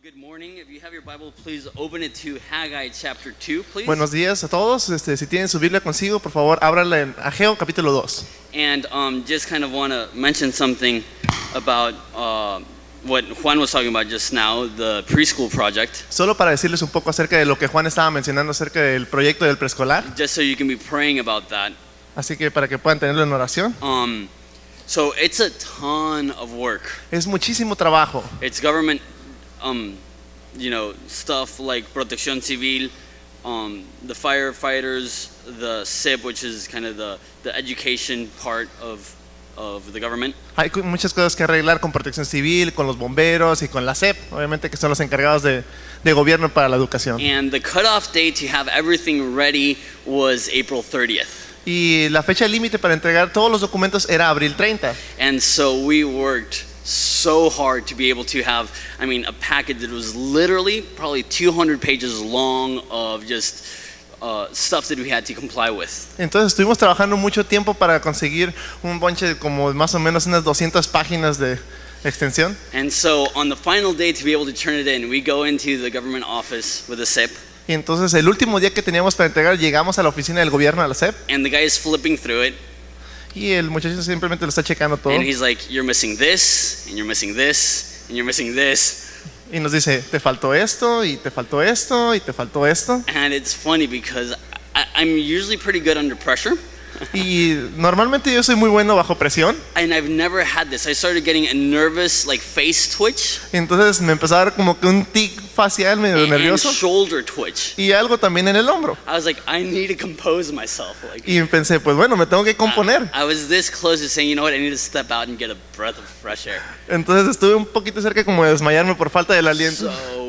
Well, good morning. If you have your Bible, please open it to Haggai chapter 2, please. Buenos días a todos. Si tienen su Biblia consigo, por favor, ábranla en Ageo capítulo 2. And just kind of want to mention something about what Juan was talking about just now, the preschool project. Solo para decirles un poco acerca de lo que Juan estaba mencionando acerca del proyecto del preescolar. Just so you can be praying about that. Así que para que puedan tenerlo en oración. So it's a ton of work. Es muchísimo trabajo. It's government, stuff like Protección Civil, the firefighters, the SIP, which is kind of the education part of the government. Hay muchas cosas que arreglar con Protección Civil, con los bomberos y con la SEP, obviamente que son los encargados de gobierno para la educación. And the cutoff date to have everything ready was April 30th. Y la fecha límite para entregar todos los documentos era abril 30. And so we worked so hard to be able to have, a package that was literally probably 200 pages long of just stuff that we had to comply with. Entonces estuvimos trabajando mucho tiempo para conseguir un bonche como más o menos unas 200 páginas de extensión. And so on the final day to be able to turn it in, we go into the government office with a SIP. Y entonces el último día que teníamos para entregar llegamos a la oficina del gobierno, a la SEP. And the guy is flipping through it. Y el muchacho simplemente lo está checando todo. And he's like, you're missing this, and you're missing this, and you're missing this. Y nos dice, te faltó esto, y te faltó esto, y te faltó esto. And it's funny because I'm usually pretty good under pressure. Y normalmente yo soy muy bueno bajo presión. And I've never had this. I started getting a nervous, face twitch. Y entonces me empezó a dar como que un tic facial medio nervioso. And shoulder twitch. Y algo también en el hombro. I was like, I need to compose myself. Y pensé, pues bueno, me tengo que componer. I was this close to saying, you know what, I need to step out and get a breath of fresh air. Entonces estuve un poquito cerca como de desmayarme por falta del aliento. So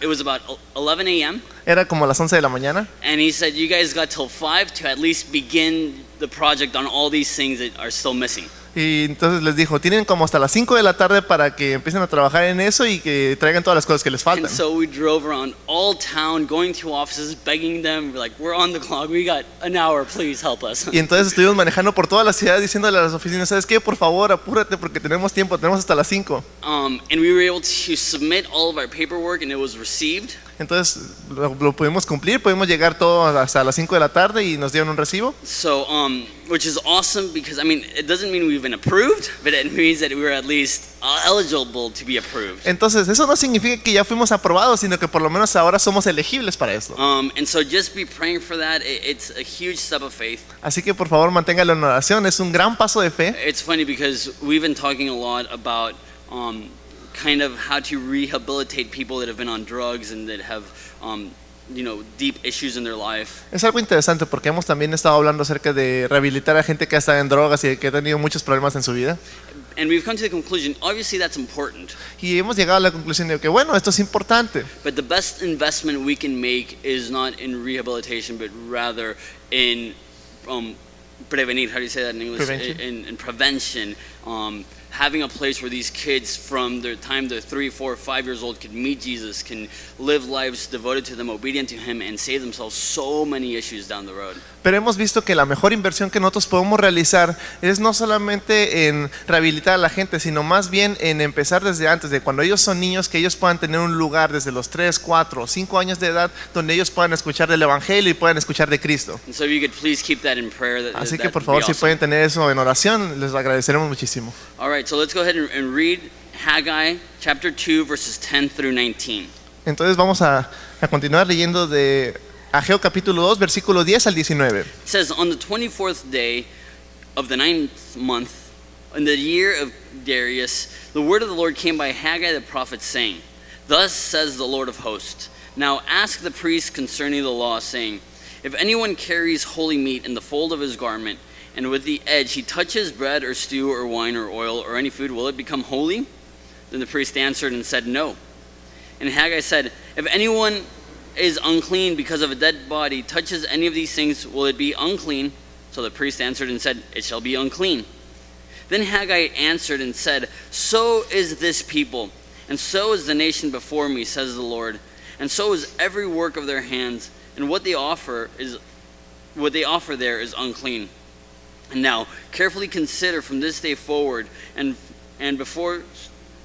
it was about 11 a.m. Era como las 11 de la mañana. And he said, you guys got till 5 to at least begin the project on all these things that are still missing. Y entonces les dijo, tienen como hasta las 5 de la tarde para que empiecen a trabajar en eso y que traigan todas las cosas que les faltan. And so we drove around all town, going to offices, begging them, like, we're on the clock, we got an hour, please help us. Y entonces estuvimos manejando por toda la ciudad diciéndole a las oficinas, ¿sabes qué? Por favor, apúrate porque tenemos tiempo, tenemos hasta las 5. And we were able to submit all of our paperwork and it was received. Entonces lo pudimos cumplir, pudimos llegar todo hasta las 5 de la tarde y nos dieron un recibo. So, which is awesome because, it doesn't mean we've been approved, but it means that we're at least eligible to be approved. Entonces, eso no significa que ya fuimos aprobados, sino que por lo menos ahora somos elegibles para esto. And so just be praying for that. It's a huge step of faith. Así que por favor manténgalo en oración, es un gran paso de fe. It's funny because we've been talking a lot about kind of how to rehabilitate people that have been on drugs and that have deep issues in their life. Es algo interesante porque hemos también estado hablando acerca de rehabilitar a gente que ha estado en drogas y que ha tenido muchos problemas en su vida. And we've come to the conclusion, obviously that's important. Y hemos llegado a la conclusión de que bueno, esto es importante. But the best investment we can make is not in rehabilitation, but rather in prevenir. How do you say that in English? Prevention. In prevention. Having a place where these kids from their time they're 3, 4, 5 years old can meet Jesus, can live lives devoted to them, obedient to Him, and save themselves so many issues down the road. Pero hemos visto que la mejor inversión que nosotros podemos realizar es no solamente en rehabilitar a la gente, sino más bien en empezar desde antes, de cuando ellos son niños, que ellos puedan tener un lugar desde los 3, 4, 5 años de edad donde ellos puedan escuchar del Evangelio y puedan escuchar de Cristo. And so if you could please keep that in prayer. Así that que por would favor, be si awesome. pueden tener eso en oración, les agradeceremos muchísimo. All right, so let's go ahead and read Haggai chapter 2 verses 10 through 19. Entonces vamos a continuar leyendo de Ageo capítulo 2, versículo 10 al 19. It says, on the 24th day of the 9th month, in the year of Darius, the word of the Lord came by Haggai the prophet, saying, thus says the Lord of hosts, now ask the priest concerning the law, saying, if anyone carries holy meat in the fold of his garment, and with the edge he touches bread or stew or wine or oil or any food, will it become holy? Then the priest answered and said, no. And Haggai said, if anyone is unclean because of a dead body touches any of these things, will it be unclean? So the priest answered and said, it shall be unclean. Then Haggai answered and said, so is this people, and so is the nation before me, says the Lord, and so is every work of their hands, and what they offer there is unclean. And now carefully consider from this day forward, and before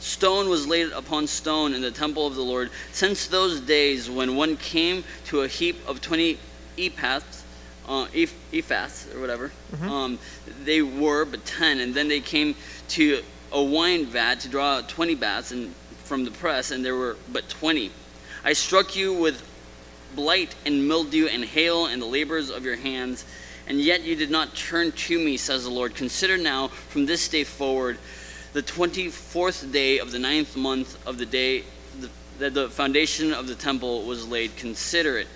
stone was laid upon stone in the temple of the Lord since those days when one came to a heap of 20 ephahs, or whatever. They were but 10, and then they came to a wine vat to draw out 20 baths and from the press, and there were but 20. I struck you with blight and mildew and hail and the labors of your hands, and yet you did not turn to me, says the Lord. Consider now from this day forward the 24th day of the 9th month of the day that the foundation of the temple was laid. Consider it.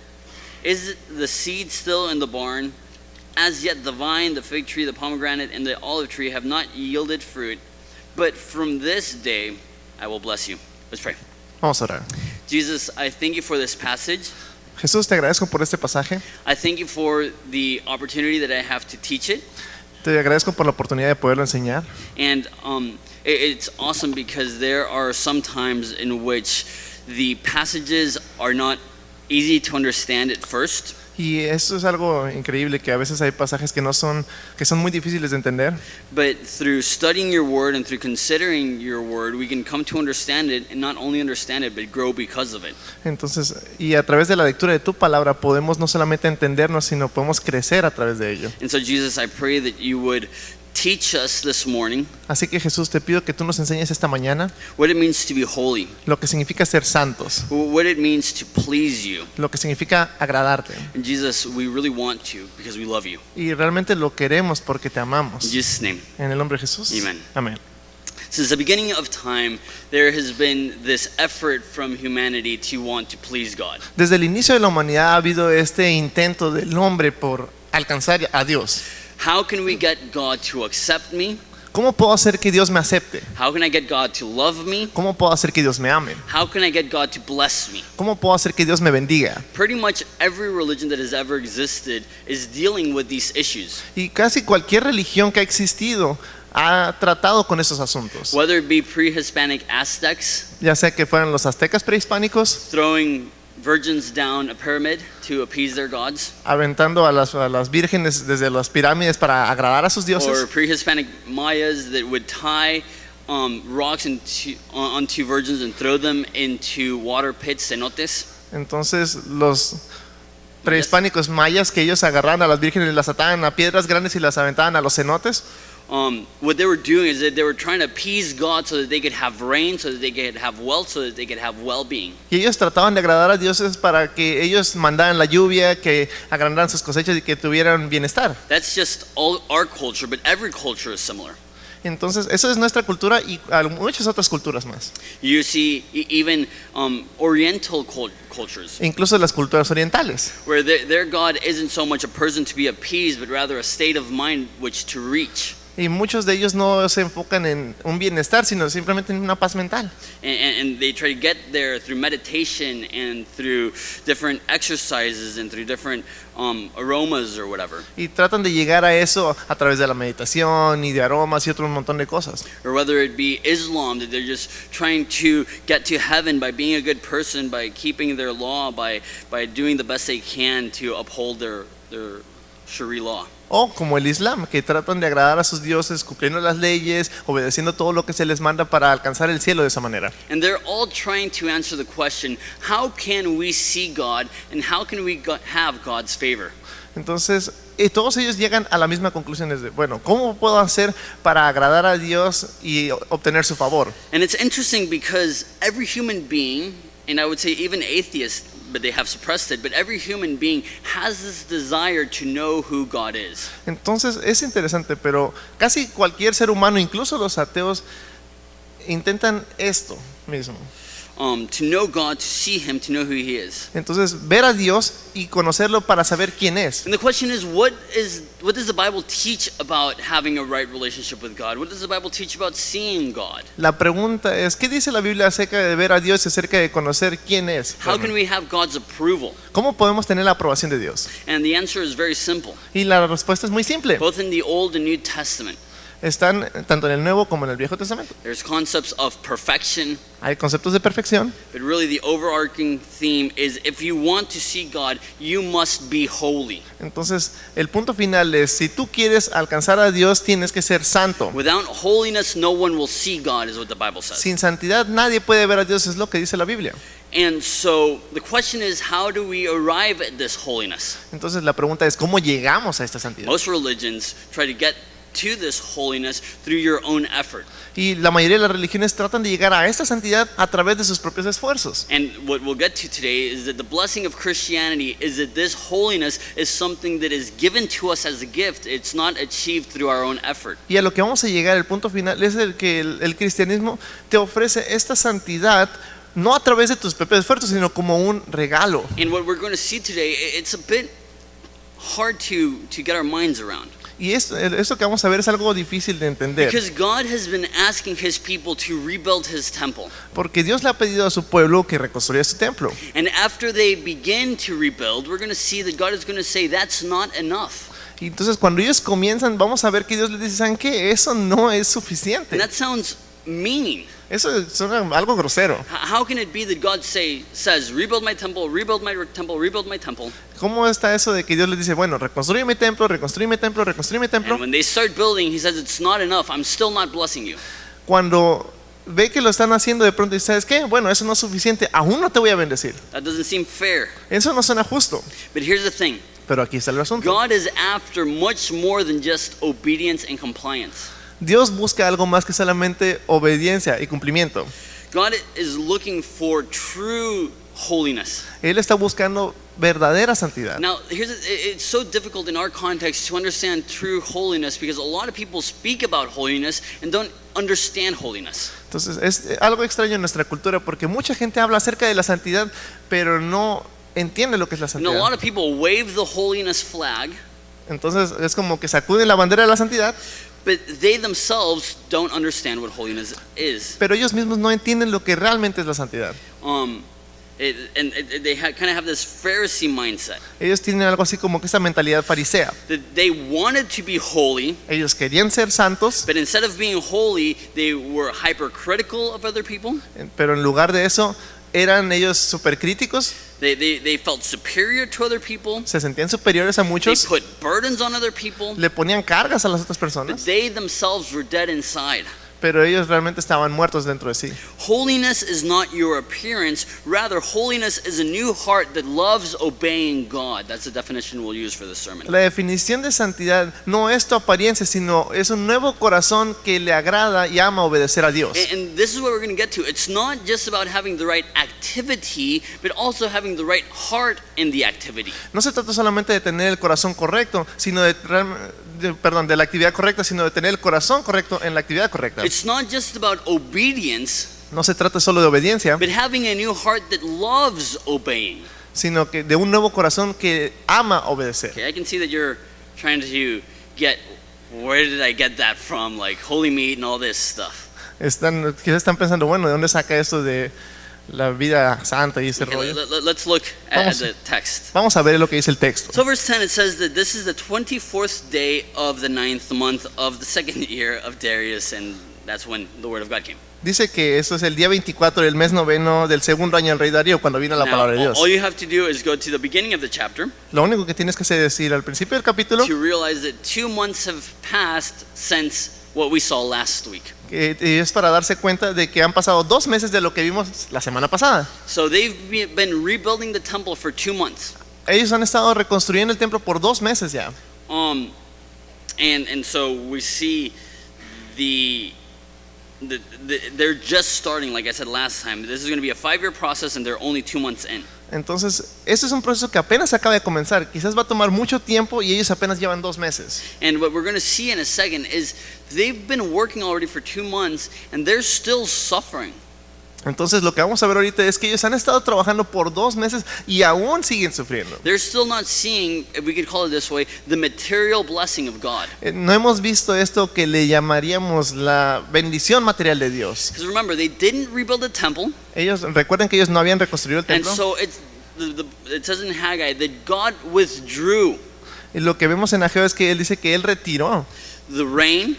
Is the seed still in the barn? As yet the vine, the fig tree, the pomegranate, and the olive tree have not yielded fruit. But from this day I will bless you. Let's pray. Vamos a orar. Jesus, I thank you for this passage. Jesús, te agradezco por este pasaje. I thank you for the opportunity that I have to teach it. Te agradezco por la oportunidad de poderlo enseñar. And it's awesome because there are some times in which the passages are not easy to understand at first. Y eso es algo increíble, que a veces hay pasajes que son muy difíciles de entender. But through studying your word and through considering your word, we can come to understand it, and not only understand it, but grow because of it. Entonces, y a través de la lectura de tu palabra podemos no solamente entendernos, sino podemos crecer a través de ello. And so, Jesus, I pray that you would teach us this morning Así que Jesús, te pido que tú nos enseñes esta mañana what it means to be holy, lo que significa ser santos, what it means to please you. lo que significa agradarte. And Jesus, we really want to because we love you. Y realmente lo queremos porque te In amamos. Jesus' name. En el nombre de Jesús. Amen. Amén. Since the beginning of time, there has been this effort from humanity to want to please God. Desde el inicio de la humanidad ha habido este intento del hombre por alcanzar a Dios. How can we get God to accept me? ¿Cómo puedo hacer que Dios me acepte? How can I get God to love me? ¿Cómo puedo hacer que Dios me ame? How can I get God to bless me? ¿Cómo puedo hacer que Dios me bendiga? Pretty much every religion that has ever existed is dealing with these issues. Y casi cualquier religión que ha existido ha tratado con esos asuntos. Whether it be pre-Hispanic Aztecs Ya sea que fueran los aztecas prehispánicos, throwing virgins down a pyramid to appease their gods, aventando a las vírgenes desde las pirámides para agradar a sus or dioses, pre-Hispanic Mayas that would tie rocks onto virgins and throw them into water pits, cenotes. entonces los prehispánicos mayas, que ellos agarraban a las vírgenes y las ataban a piedras grandes y las aventaban a los cenotes. What they were doing is that they were trying to appease God so that they could have rain, so that they could have wealth, so that they could have well-being. Y ellos trataban de agradar a dioses para que ellos mandaran la lluvia, que agrandaran sus cosechas y que tuvieran bienestar. That's just all our culture, but every culture is similar. Entonces, eso es nuestra cultura y muchas otras culturas más. You see, even Oriental cultures, Incluso las culturas orientales, where their God isn't so much a person to be appeased, but rather a state of mind which to reach. y muchos de ellos no se enfocan en un bienestar, sino simplemente en una paz mental. And they try to get there through meditation and through different exercises and through different aromas or whatever. Y tratan de llegar a eso a través de la meditación y de aromas y otro montón de cosas. Or whether it be Islam, that they're just trying to get to heaven by being a good person, by keeping their law, by doing the best they can to uphold their Sharia law. O como el Islam, que tratan de agradar a sus dioses, cumpliendo las leyes, obedeciendo todo lo que se les manda para alcanzar el cielo de esa manera. And they're all trying to answer the question, how can we see God and how can we have God's favor? Entonces, todos ellos llegan a la misma conclusión: es de, bueno, ¿cómo puedo hacer para agradar a Dios y obtener su favor? And it's interesting because every human being, and I would say even atheists, but they have suppressed it, but every human being has this desire to know who God is. Entonces, es interesante, pero casi cualquier ser humano, incluso los ateos, intentan esto mismo. To know God, to see Him, to know who He is. Entonces, ver a Dios y conocerlo para saber quién es. And the question is, what does the Bible teach about having a right relationship with God? What does the Bible teach about seeing God? La pregunta es, ¿qué dice la Biblia acerca de ver a Dios y acerca de conocer quién es? How can we have God's approval? ¿Cómo podemos tener la aprobación de Dios? And the answer is very simple. Y la respuesta es muy simple. Both in the Old and New Testament, están tanto en el Nuevo como en el Viejo Testamento. There's concepts of perfection, Hay conceptos de perfección, but really the overarching theme is if you want to see God, you must be holy. entonces el punto final es, si tú quieres alcanzar a Dios, tienes que ser santo. Without holiness, no one will see God, is what the Bible says. Sin santidad nadie puede ver a Dios, es lo que dice la Biblia. And so the question is, how do we arrive at this holiness? Entonces la pregunta es, ¿cómo llegamos a esta santidad? Most religions try to get to this holiness through your own effort. Y la mayoría de las religiones tratan de llegar a esta santidad a través de sus propios esfuerzos. And what we'll get to today is that the blessing of Christianity is that this holiness is something that is given to us as a gift. It's not achieved through our own effort. Y a lo que vamos a llegar, el punto final, es el que el cristianismo te ofrece esta santidad no a través de tus propios esfuerzos, sino como un regalo. And what we're going to see today, it's a bit hard to get our minds around. Y esto que vamos a ver es algo difícil de entender, Because God has been asking his people to rebuild his temple. porque Dios le ha pedido a su pueblo que reconstruya su templo. And after they begin to rebuild, we're going to see that God is going to say that's not enough. Y entonces cuando ellos comienzan, vamos a ver que Dios les dice, ¿saben qué? Eso no es suficiente. And that sounds mean. Eso suena algo grosero. How can it be that God says, rebuild my temple, rebuild my temple, rebuild my temple? ¿Cómo está eso de que Dios les dice, bueno, reconstruye mi templo, reconstruye mi templo, reconstruye mi templo? And when they start building, he says it's not enough. I'm still not blessing you. Cuando ve que lo están haciendo, de pronto dice, ¿sabes qué? Bueno, eso no es suficiente, aún no te voy a bendecir. That doesn't seem fair. Eso no suena justo. But here's the thing. Pero aquí está el asunto. God is after much more than just obedience and compliance. Dios busca algo más que solamente obediencia y cumplimiento. God is looking for true holiness. Él está buscando verdadera santidad. Now, it's so difficult in our context to understand true holiness because a lot of people speak about holiness and don't understand holiness. Entonces es algo extraño en nuestra cultura porque mucha gente habla acerca de la santidad, pero no entiende lo que es la You know, a lot santidad. of people wave the holiness flag, Entonces es como que sacuden la bandera de la santidad, but they themselves don't understand what holiness is. pero ellos mismos no entienden lo que realmente es la santidad. They kind of have this Pharisee mindset Ellos tienen algo así como que esa mentalidad farisea. that they wanted to be holy, Ellos querían ser santos, but instead of being holy, they were hypercritical of other people. pero en lugar de eso eran ellos supercríticos, They felt superior to other people. se sentían superiores a They muchos, put burdens on other people, le ponían cargas a las otras but personas, they themselves were dead inside. pero ellos realmente estaban muertos dentro de sí. Holiness is not your appearance, rather holiness is a new heart that loves obeying God. That's the definition we'll use for this sermon. La definición de santidad no es tu apariencia, sino es un nuevo corazón que le agrada y ama obedecer a Dios. And this is what we're going to get to. It's not just about having the right activity, but also having the right heart in the activity. No se trata solamente de tener el corazón correcto, sino de la actividad correcta, sino de tener el corazón correcto en la actividad correcta. It's not just about obedience, No se trata solo de obediencia, but having a new heart that loves obeying. sino que de un nuevo corazón que ama obedecer. Okay, I can see that you're trying to get, where did I get that from? Like holy meat and all this stuff. Quizás están pensando, bueno, ¿de dónde saca esto de la vida santa y ese Okay, rollo? let's look at Vamos. the text. Vamos a ver lo que dice el texto. So verse 10, it says that this is the 24th day of the 9th month of the second year of Darius, and that's when the word of God came. Dice que eso es el día 24 del mes noveno del segundo año del rey Darío, cuando vino la Now, palabra de Dios. all you have to do is go to the beginning of the chapter Lo único que tienes que hacer es ir al principio del capítulo, to realize that 2 months have passed since what we saw last week. y es para darse cuenta de que han pasado 2 meses de lo que vimos la semana pasada. So they've been rebuilding the temple for 2 months. Ellos han estado reconstruyendo el templo por 2 meses ya. And so we see they're just starting, like I said last time. This is going to be a 5-year process, and they're only 2 months in. Entonces, este es un proceso que apenas acaba de comenzar. Quizás va a tomar mucho tiempo y ellos apenas llevan 2 meses. And what we're going to see in a second is they've been working already for 2 months, and they're still suffering. Entonces, lo que vamos a ver ahorita es que ellos han estado trabajando por 2 meses y aún siguen sufriendo. They're still not seeing, if we could call it this way, the material blessing of God. No hemos visto esto que le llamaríamos la bendición material de Dios. Because remember, they didn't rebuild the temple, Recuerden que ellos no habían reconstruido el and templo. so it says in Haggai that God withdrew Y lo que vemos en Ageo es que él dice que él retiró the rain,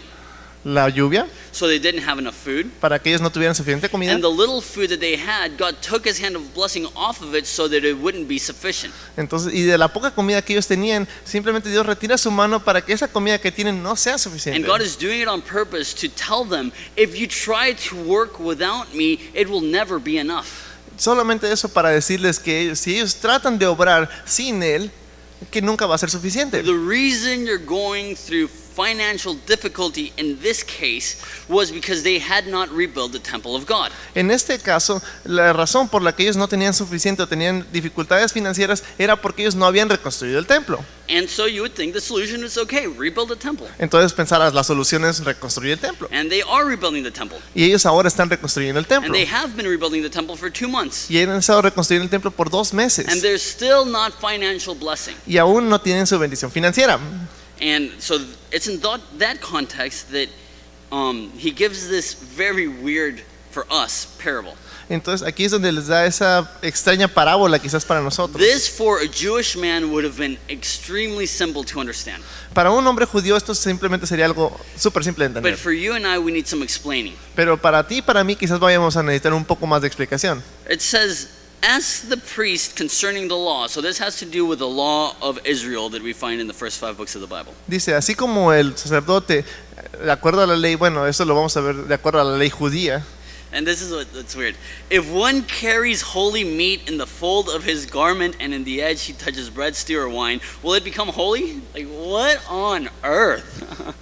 la lluvia, so they didn't have enough food. para que ellos no tuvieran suficiente comida. And the little food that they had, God took his hand of blessing off of it so that it wouldn't be sufficient. Entonces, y de la poca comida que ellos tenían, simplemente Dios retira su mano para que esa comida que tienen no sea And suficiente. God is doing it on purpose to tell them, if you try to work without me, it will never be enough. Solamente eso para decirles que si ellos tratan de obrar sin Él, que nunca va a ser suficiente. The reason you're going through financial difficulty in this case was because they had not rebuilt the temple of God. En este caso, la razón por la que ellos no tenían suficiente o tenían dificultades financieras era porque ellos no habían reconstruido el templo. And so you would think the solution is okay, rebuild the temple. Entonces pensarás, la solución es reconstruir el templo. And they are rebuilding the temple. Y ellos ahora están reconstruyendo el And templo. they have been rebuilding the temple for 2 months. Y han estado reconstruyendo el templo por 2 meses. And there's still not financial blessing. Y aún no tienen su bendición financiera. And so it's in that context that he gives this very weird, for us, parable. Entonces aquí es donde les da esa extraña parábola quizás para nosotros. This, for a Jewish man, would have been extremely simple to understand. Para un hombre judío esto simplemente sería algo súper simple de But entender. for you and I, we need some explaining. Pero para ti y para mí quizás vayamos a necesitar un poco más de explicación. It says, ask the priest concerning the law. So this has to do with the law of Israel that we find in the first 5 books of the Bible. Dice, así como el sacerdote, de acuerdo a la ley, bueno, eso lo vamos a ver de acuerdo a la ley judía. And this is what's weird. If one carries holy meat in the fold of his garment and in the edge he touches bread, stew, or wine, will it become holy? Like, what on earth?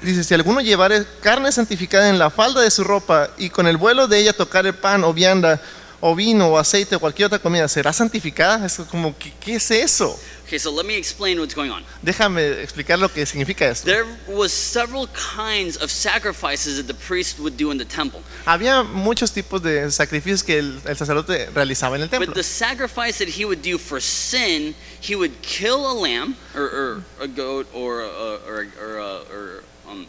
Dice, si alguno llevare carne santificada en la falda de su ropa y con el vuelo de ella tocar el pan o vianda o vino o aceite o cualquier otra comida, ¿será santificada? Es como, ¿qué es eso? Okay, so let me explain what's going on. Déjame explicar lo que significa esto. There was several kinds of sacrifices that the priest would do in the temple. Había muchos tipos de sacrificios que el sacerdote realizaba en el templo. But the sacrifice that he would do for sin, he would kill a lamb or a goat or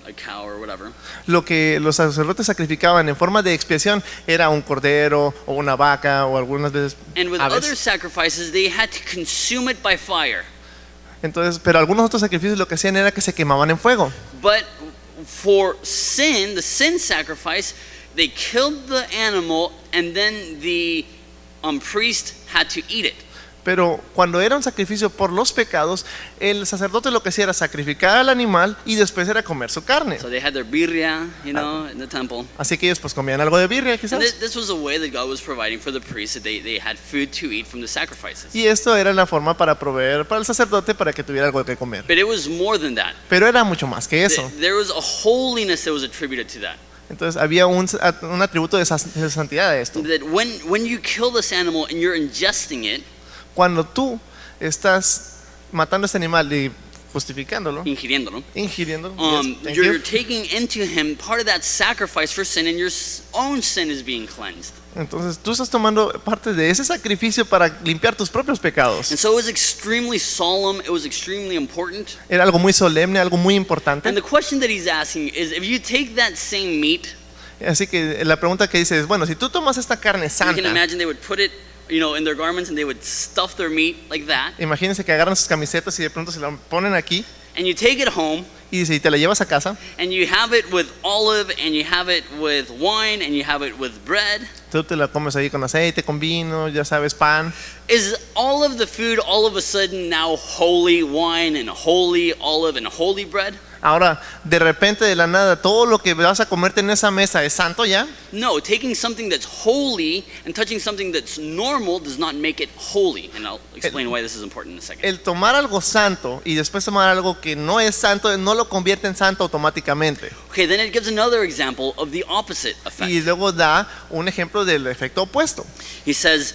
a cow or whatever. Lo que los sacerdotes sacrificaban en forma de expiación era un cordero o una vaca o algunas veces And with aves. other sacrifices, they had to consume it by fire. Entonces, pero algunos otros sacrificios lo que hacían era que se quemaban en fuego. But for sin, the sin sacrifice, they killed the animal and then the priest had to eat it. Pero cuando era un sacrificio por los pecados, el sacerdote lo que hacía era sacrificar al animal y después era comer su carne. So they had their birria, you know, in the temple. Así que ellos pues comían algo de birria And quizás. this was a way that God was providing for the priests, that they had food to eat from the sacrifices. Y esto era la forma para proveer para el sacerdote para que tuviera algo que comer. But it was more than that. Pero era mucho más que eso. There was a holiness that was attributed to that. Entonces había un atributo de santidad de esto. That when you kill this animal and you're ingesting it, Cuando tú estás matando a este animal y justificándolo, ingiriéndolo, ingiriendo, yes, you're taking into him part of that sacrifice for sin, and your own sin is being cleansed. entonces tú estás tomando parte de ese sacrificio para limpiar tus propios pecados. And so it was extremely solemn, it was extremely important. Era algo muy solemne, algo muy importante. And the question that he's asking is, if you take that same meat, Así que la pregunta que dice es, bueno, si tú tomas esta carne you santa, can imagine they would put it, in their garments, and they would stuff their meat like that, imagínense que agarran sus camisetas y de pronto se la ponen aquí and you take it home, y dice, y te la llevas a casa, and you have it with olive, and you have it with wine, and you have it with bread. tú te la comes ahí con aceite, con vino, ya sabes, pan. Is all of the food all of a sudden now holy wine and holy olive and holy bread? Ahora, de repente, de la nada, todo lo que vas a comerte en esa mesa es santo ya. No, taking something that's holy and touching something that's normal does not make it holy. And I'll explain why this is important in a second. El tomar algo santo y después tomar algo que no es santo no lo convierte en santo automáticamente. Okay, then it gives another example of the opposite effect. Y luego da un ejemplo del efecto opuesto. He says,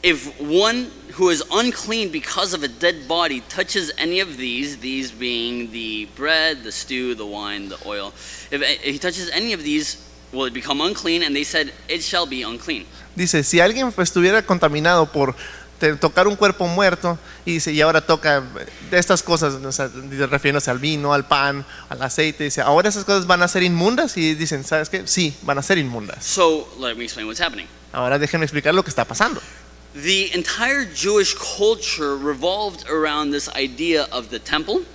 if one who is unclean because of a dead body touches any of these being the bread, the stew, the wine, the oil, if he touches any of these, will it become unclean? And they said, it shall be unclean. Dice, si alguien pues, estuviera contaminado por tocar un cuerpo muerto y dice, y ahora toca de estas cosas, o sea, refiriéndose al vino, al pan, al aceite, dice, ahora esas cosas van a ser inmundas, y dicen, ¿sabes qué? Sí, van a ser inmundas. So let me explain what's happening. Ahora déjenme explicar lo que está pasando. The entire Jewish culture revolved around this idea of the temple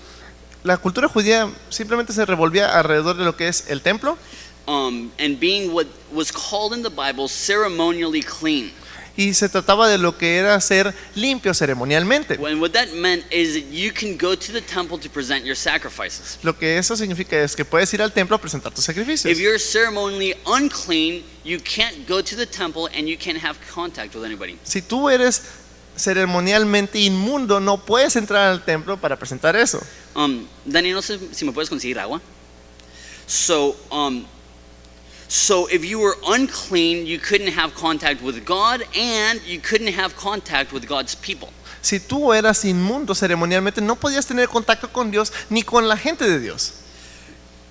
la cultura judía simplemente se revolvía alrededor de lo que es el templo and being what was called in the Bible ceremonially clean. y se trataba de lo que era ser limpio ceremonialmente. And what that meant is that you can go to the temple to present your sacrifices. Lo que eso significa es que puedes ir al templo a presentar tus sacrificios. If you're ceremonially unclean, you can't go to the temple and you can't have contact with anybody. Si tú eres ceremonialmente inmundo, no puedes entrar al templo para presentar eso. Dani, no sé si me puedes conseguir agua. So if you were unclean, you couldn't have contact with God and you couldn't have contact with God's people. Si tú eras inmundo ceremonialmente, no podías tener contacto con Dios ni con la gente de Dios.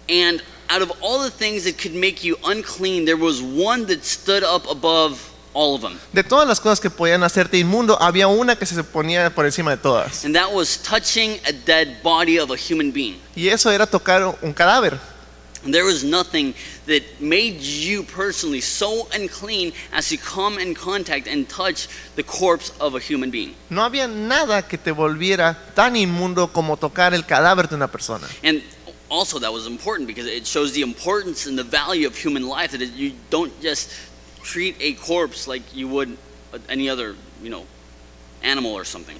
And out of all the things that could make you unclean, there was one that stood up above all of them. De todas las cosas que podían hacerte inmundo, había una que se ponía por encima de todas. And that was touching a dead body of a human being. Y eso era tocar un cadáver. There was nothing that made you personally so unclean as to come in contact and touch the corpse of a human being. No había nada que te volviera tan inmundo como tocar el cadáver de una persona. And also that was important because it shows the importance and the value of human life, that you don't just treat a corpse like you would any other, animal or something.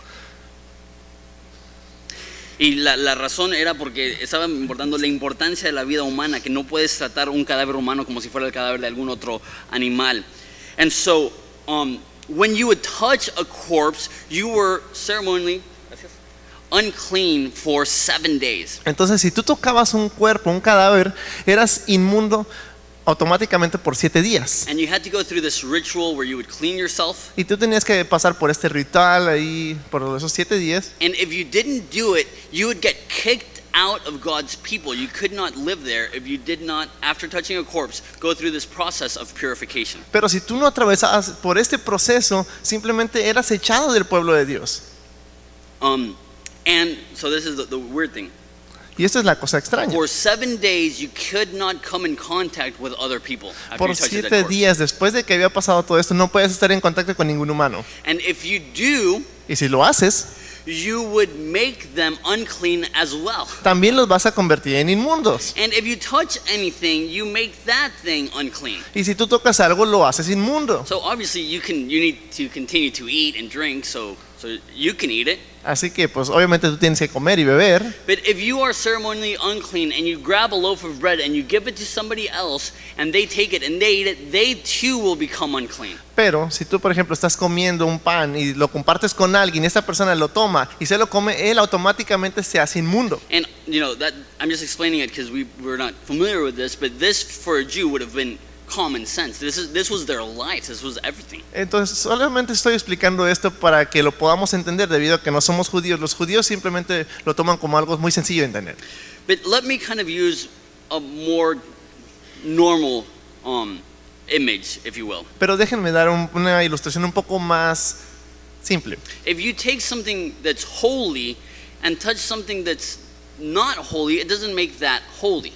Y la razón era porque estaba importando la importancia de la vida humana, que no puedes tratar un cadáver humano como si fuera el cadáver de algún otro animal. And so, when you would touch a corpse, you were ceremonially unclean for 7 days. Entonces, si tú tocabas un cuerpo, un cadáver, eras inmundo automáticamente por 7 días. And you had to go through this ritual where you would clean yourself. Y tú tenías que pasar por este ritual ahí por esos 7 días. And if you didn't do it, you would get kicked out of God's people. You could not live there if you did not, after touching a corpse, go through this process of purification. Pero si tú no atravesabas por este proceso, simplemente eras echado del pueblo de Dios. And so this is the weird thing. Y esta es la cosa extraña. For 7 days, you could not come in contact with other people after Por you touched a dead 7 corpse. días después de que había pasado todo esto, no puedes estar en contacto con ningún humano. And if you do, Y si lo haces, you would make them unclean as well. también los vas a convertir en inmundos. And if you touch anything, you make that thing unclean. Y si tú tocas algo, lo haces inmundo. So obviously you need to continue to eat and drink so you can eat it. Así que pues obviamente tú tienes que comer y beber. But if you are ceremonially unclean and you grab a loaf of bread and you give it to somebody else and they take it and they eat it, they too will become unclean. Pero si tú por ejemplo estás comiendo un pan y lo compartes con alguien y esta persona lo toma y se lo come, él automáticamente se hace inmundo. And that I'm just explaining it because we're not familiar with this, but this for a Jew would have been common sense. This was their life. This was everything. Entonces solamente estoy explicando esto para que lo podamos entender, debido a que no somos judíos. Los judíos simplemente lo toman como algo muy sencillo de entender. But let me kind of use a more normal image, if you will. Pero déjenme dar una ilustración un poco más simple. If you take something that's holy and touch something that's not holy, it doesn't make that holy.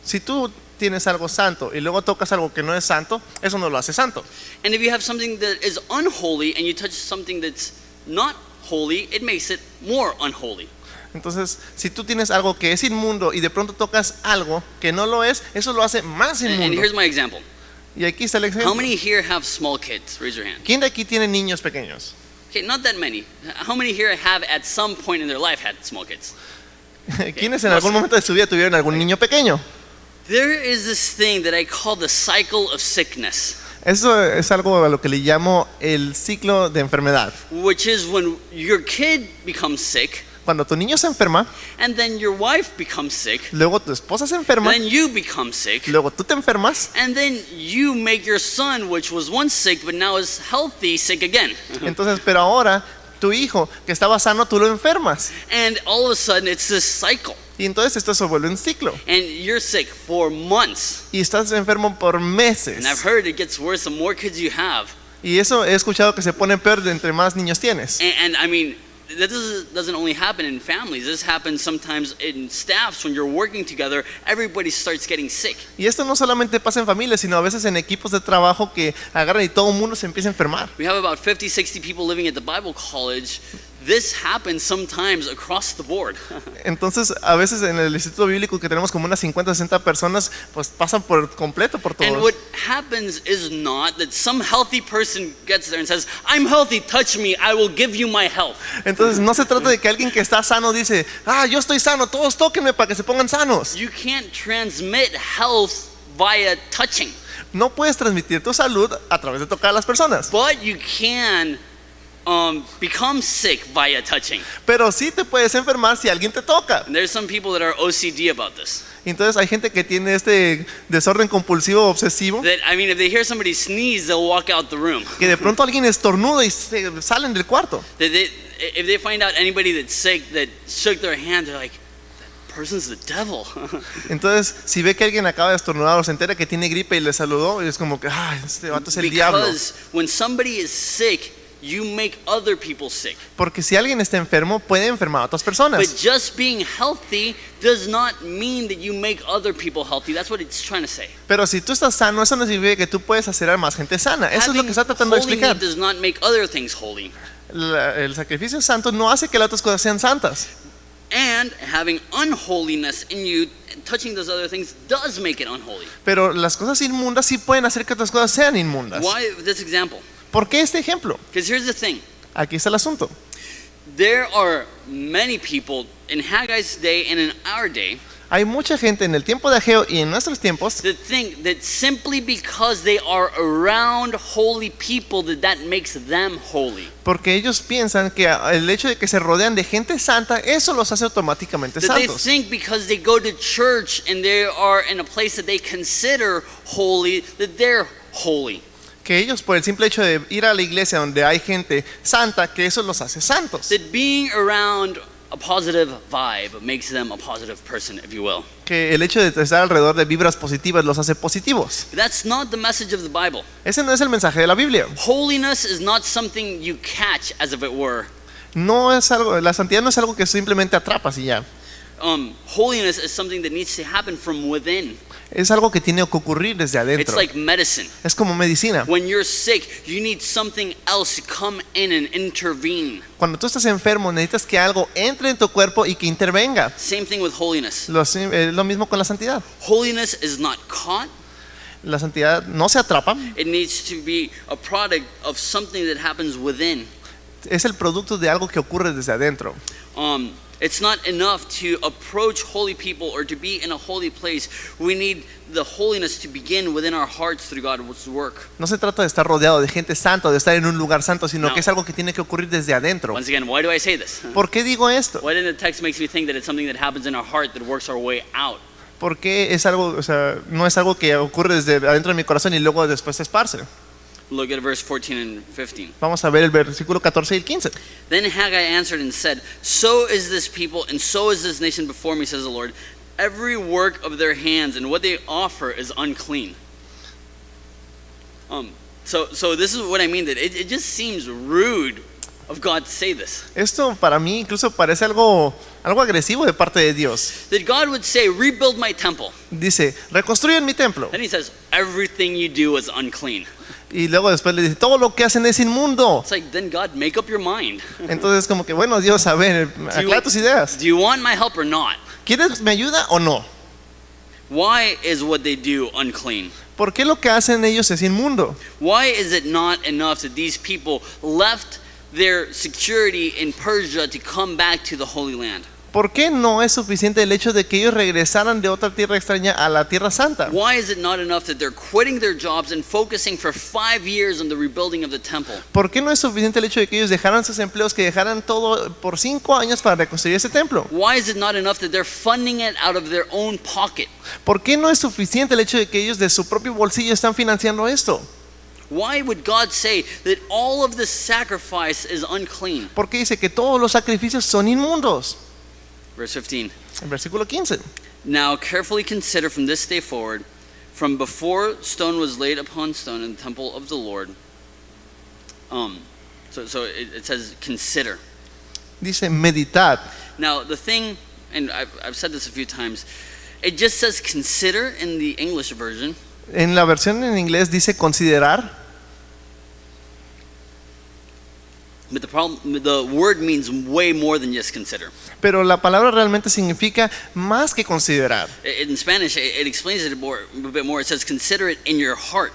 Si tú tienes algo santo y luego tocas algo que no es santo, eso no lo hace santo. And if you have something that is unholy and you touch something that's not holy, it makes it more unholy. Entonces, si tú tienes algo que es inmundo y de pronto tocas algo que no lo es, eso lo hace más And inmundo. here's my example. Y aquí está el How ejemplo. many here have small kids? Raise your hand. ¿Quién de aquí tiene niños pequeños? Okay, not that many. How many here have at some point in their life had small kids? ¿Quiénes en algún momento de su vida tuvieron algún niño pequeño? There is this thing that I call the cycle of sickness, Eso es algo a lo que le llamo el ciclo de enfermedad. which is when your kid becomes sick, Cuando tu niño se enferma, and then your wife becomes sick, luego tu esposa se enferma, then you become sick, luego tú te enfermas, and then you make your son, which was once sick but now is healthy, sick again. entonces, pero ahora tu hijo que estaba sano, tú lo enfermas. And all of a sudden it's this cycle. Y entonces esto se vuelve un ciclo. And you're sick for months. Y estás enfermo por meses. And I've heard it gets worse the more kids you have. Y eso he escuchado que se pone peor de entre más niños tienes. And I mean, that doesn't only happen in families. This happens sometimes in staffs when you're working together. Everybody starts getting sick. Y esto no solamente pasa en familias, sino a veces en equipos de trabajo que agarran y todo el mundo se empieza a enfermar. We have about 50, 60 people living at the Bible college this happens sometimes across the board. Entonces, a veces en el instituto bíblico que tenemos como unas 50, 60 personas, pues pasan por completo por And todo. what happens is not that some healthy person gets there and says, I'm healthy, touch me, I will give you my health. Entonces, no se trata de que alguien que está sano dice, yo estoy sano, todos tóquenme para que se pongan sanos. You can't transmit health via touching, No puedes transmitir tu salud a través de tocar a las personas, but you can become sick via touching. pero sí te puedes enfermar si alguien te toca. And there's some people that are OCD about this. Entonces, hay gente que tiene este desorden compulsivo obsesivo, That, I mean, if they hear somebody sneeze, they'll walk out the room. que de pronto alguien estornuda y se salen del cuarto. That if they find out anybody that's sick that shook their hand, they're like, that person's the devil. Entonces, si ve que alguien acaba de estornudar o se entera que tiene gripe y le saludó, y es como que, este vato es el diablo. Because when somebody is sick, you make other people sick. Porque si alguien está enfermo, puede enfermar a otras personas. But just being healthy does not mean that you make other people healthy. That's what it's trying to say. Pero si tú estás sano, eso no significa que tú puedes hacer a más gente sana. Eso es lo que está tratando de holy explicar. meat does not make other things holy. El sacrificio santo no hace que las otras cosas sean santas. And having unholiness in you, touching those other things does make it unholy. Pero las cosas inmundas sí pueden hacer que otras cosas sean inmundas. Why this example? ¿Por qué este ejemplo? Because here's the thing. Aquí está el asunto. There are many people in Haggai's day and in our day Hay mucha gente en el tiempo de Ageo y en nuestros tiempos that think that simply because they are around holy people that makes them holy. porque ellos piensan que el hecho de que se rodean de gente santa, eso los hace automáticamente That they santos. think because they go to church and they are in a place that they consider holy, that they're holy. Que ellos por el simple hecho de ir a la iglesia donde hay gente santa, que eso los hace santos. That being around a positive vibe makes them a positive person, if you will. Que el hecho de estar alrededor de vibras positivas los hace positivos. But that's not the message of the Bible. Ese no es el mensaje de la Biblia. Holiness is not something you catch, as if it were. No es algo, la santidad no es algo que simplemente atrapas y ya. Holiness is something that needs to happen from within. Es algo que tiene que ocurrir desde It's adentro. like medicine. Es como medicina. When you're sick, you need something else to come in and intervene. Cuando tú estás enfermo, necesitas que algo entre en tu cuerpo y que intervenga. Same thing with holiness. Lo mismo con la santidad. Holiness is not caught. La santidad no se atrapa, It needs to be a product of something that happens within. es el producto de algo que ocurre desde adentro. It's not enough to approach holy people or to be in a holy place. We need the holiness to begin within our hearts through God's work. No se trata de estar rodeado de gente santa o de estar en un lugar santo, sino No. que es algo que tiene que ocurrir desde adentro. Once again, why do I say this? ¿Por qué digo esto? Why did the text makes me think that it's something that happens in our heart that works our way out? Porque es algo, o sea, no es algo que ocurre desde adentro de mi corazón y luego después se esparce. Look at verse 14 and 15. Vamos a ver el versículo 14 y el 15. Then Haggai answered and said, So is this people and so is this nation before me, says the Lord. Every work of their hands and what they offer is unclean. So this is what I mean, that it just seems rude of God to say this. Esto para mí incluso parece algo agresivo de parte de Dios. That God would say, rebuild my temple. Dice, reconstruyen mi templo. Then he says, everything you do is unclean. Y luego después le dice, todo lo que hacen es inmundo. It's like, then God, make up your mind. Entonces como que, bueno, Dios, a ver, aclara tus ideas. Do you want my help or not? ¿Quieres mi ayuda o no? Why is what they do unclean? ¿Por qué lo que hacen ellos es inmundo? Why is it not enough that these people left their security in Persia to come back to the Holy Land? ¿Por qué no es suficiente el hecho de que ellos regresaran de otra tierra extraña a la tierra santa? Why is it not enough that they're quitting their jobs and focusing for 5 years on the rebuilding of the temple? ¿Por qué no es suficiente el hecho de que ellos dejaran sus empleos, que dejaran todo por 5 años para reconstruir ese templo? Why is it not enough that they're funding it out of their own pocket? ¿Por qué no es suficiente el hecho de que ellos de su propio bolsillo están financiando esto? Why would God say that all of this sacrifice is unclean? ¿Por qué dice que todos los sacrificios son inmundos? Verse 15. En versículo 15. Now carefully consider from this day forward, from before stone was laid upon stone in the temple of the Lord. So it says consider. Dice meditad. Now the thing, and I've said this a few times, it just says consider in the English version. En la versión en inglés dice considerar. But the word means way more than just consider. Pero la palabra realmente significa más que considerar. In Spanish, it explains it a bit more. It says, consider it in your heart.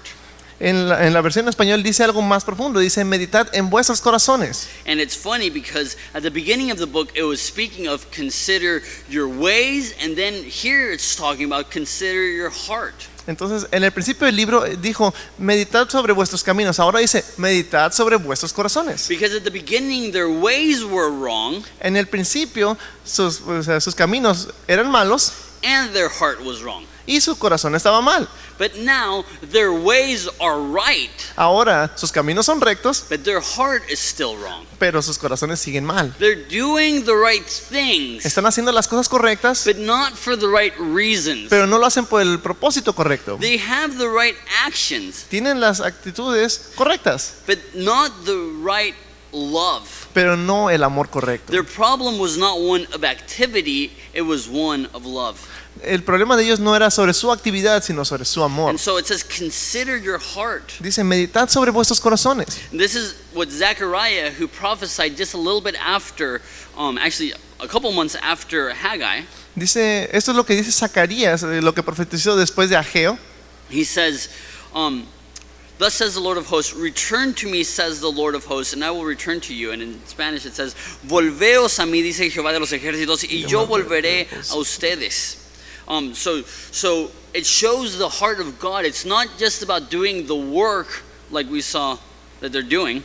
En la versión en español dice algo más profundo, dice meditad en vuestros corazones. And it's funny because at the beginning of the book, it was speaking of consider your ways, and then here it's talking about consider your heart. Entonces, en el principio del libro dijo, meditad sobre vuestros caminos. Ahora dice, meditad sobre vuestros corazones. Because at the beginning, their ways were wrong, En el principio, sus caminos eran malos and their heart was wrong. y su corazón estaba mal. But now, their ways are right, Ahora, sus caminos son rectos, but their heart is still wrong. pero sus corazones siguen mal. They're doing the right things, Están haciendo las cosas correctas, but not for the right reasons. pero no lo hacen por el propósito correcto. They have the right actions, Tienen las actitudes correctas, but not the right love. pero no el amor correcto. Their problem was not one of activity, it was one of love. El problema de ellos no era sobre su actividad, sino sobre su amor. And so it says, consider your heart. Dice, meditad sobre vuestros corazones. And this is what Zechariah, who prophesied just a little bit after, actually a couple months after Haggai, Dice, esto es lo que dice Zacarías, lo que profetizó después de Ageo. he says, thus says the Lord of hosts, return to me, says the Lord of hosts, and I will return to you. And in Spanish it says, volveos a mí, dice Jehová de los ejércitos, y yo volveré a ustedes. So it shows the heart of God. It's not just about doing the work like we saw that they're doing,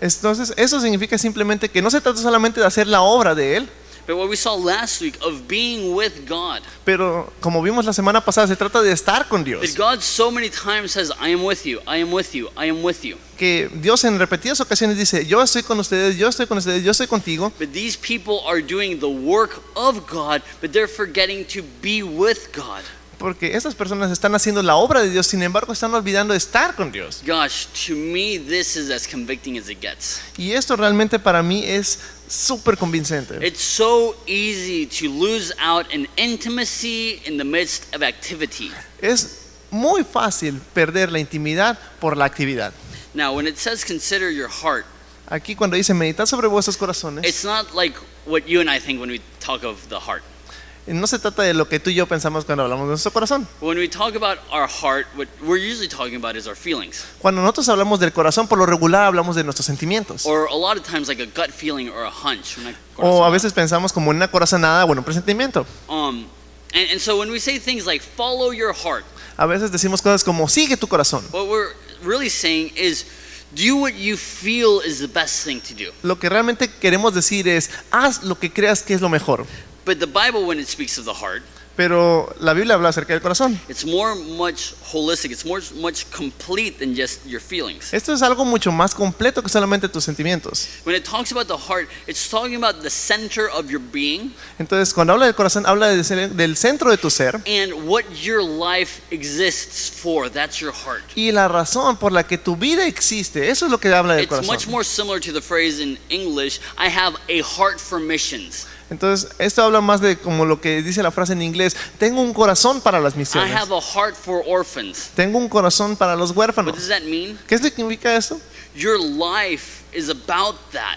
Entonces, eso significa simplemente que no se trata solamente de hacer la obra de Él, but what we saw last week of being with God. pero como vimos la semana pasada, se trata de estar con That Dios. God so many times says, I am with you, I am with you, I am with you. Que Dios en repetidas ocasiones dice, yo estoy con ustedes, yo estoy con ustedes, yo estoy contigo. But these people are doing the work of God, but they're forgetting to be with God. Porque estas personas están haciendo la obra de Dios, sin embargo están olvidando de estar con Dios. Gosh, to me, this is as convicting as it gets. Y esto realmente para mí es súper convincente. It's so easy to lose out in intimacy in the midst of activity. Es muy fácil perder la intimidad por la actividad. Now, when it says consider your heart, Aquí cuando dice meditad sobre vuestros corazones, it's not like what you and I think when we talk of the heart. no se trata de lo que tú y yo pensamos cuando hablamos de nuestro corazón. When we talk about our heart, what we're usually talking about is our feelings. Cuando nosotros hablamos del corazón, por lo regular hablamos de nuestros sentimientos. Or a lot of times like a gut feeling or a hunch. O a veces pensamos como en una corazonada o en un presentimiento. And so when we say things like follow your heart, A veces decimos cosas como sigue tu corazón. what we're really saying is do what you feel is the best thing to do. Lo que realmente queremos decir es haz lo que creas que es lo mejor. But the Bible, when it speaks of the heart, Pero la Biblia habla acerca del corazón. it's much holistic. It's much complete than just your feelings. Esto es algo mucho más completo que solamente tus sentimientos. When it talks about the heart, it's talking about the center of your being Entonces, cuando habla del corazón, habla del centro de tu ser and what your life exists for. That's your heart. y la razón por la que tu vida existe. Eso es lo que habla del It's much corazón. more similar to the phrase in English, I have a heart for missions. Entonces, esto habla más de como lo que dice la frase en inglés, tengo un corazón para las I misiones. have a heart for orphans. Tengo un corazón para los What huérfanos. does that mean? ¿Qué significa eso? Your life is about that.